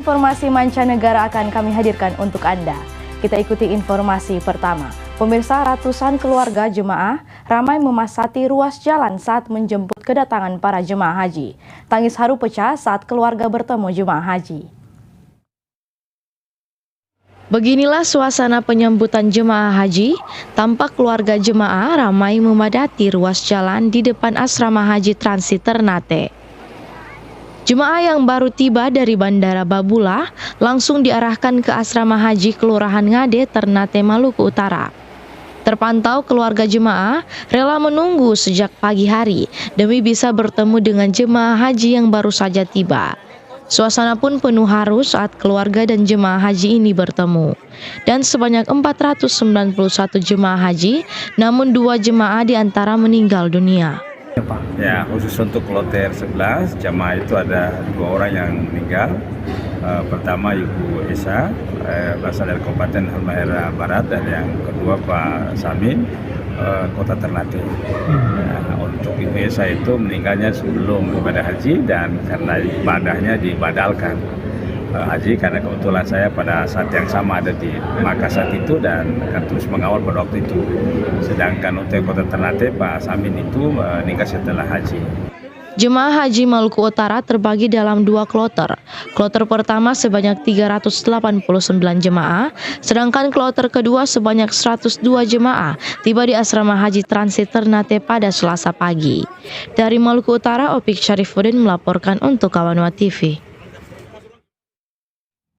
informasi mancanegara akan kami hadirkan untuk Anda. Kita ikuti informasi pertama. Pemirsa, ratusan keluarga jemaah ramai memadati ruas jalan saat menjemput kedatangan para jemaah haji. Tangis haru pecah saat keluarga bertemu jemaah haji. Beginilah suasana penyambutan jemaah haji. Tampak keluarga jemaah ramai memadati ruas jalan di depan asrama haji transit Ternate. Jemaah yang baru tiba dari Bandara Babulah langsung diarahkan ke asrama haji Kelurahan Ngade, Ternate, Maluku Utara. Terpantau keluarga jemaah rela menunggu sejak pagi hari demi bisa bertemu dengan jemaah haji yang baru saja tiba. Suasana pun penuh haru saat keluarga dan jemaah haji ini bertemu. Dan sebanyak 491 jemaah haji, namun 2 jemaah diantara meninggal dunia. Ya, khusus untuk kloter 11 jamaah itu ada 2 orang yang meninggal. Pertama Ibu Esa, berasal dari Kabupaten Halmahera Barat, dan yang kedua Pak Samin, Kota Ternate. Untuk Ibu Esa itu meninggalnya sebelum ibadah haji dan karena ibadahnya dibadalkan haji, karena kebetulan saya pada saat yang sama ada di Makassar itu dan akan terus mengawal pada waktu itu. Sedangkan untuk Kota Ternate, Pak Samin itu meninggal setelah haji. Jemaah haji Maluku Utara terbagi dalam 2 kloter. Kloter pertama sebanyak 389 jemaah, sedangkan kloter kedua sebanyak 102 jemaah tiba di asrama haji transit Ternate pada Selasa pagi. Dari Maluku Utara, Opik Syarifuddin melaporkan untuk Kawanwa TV.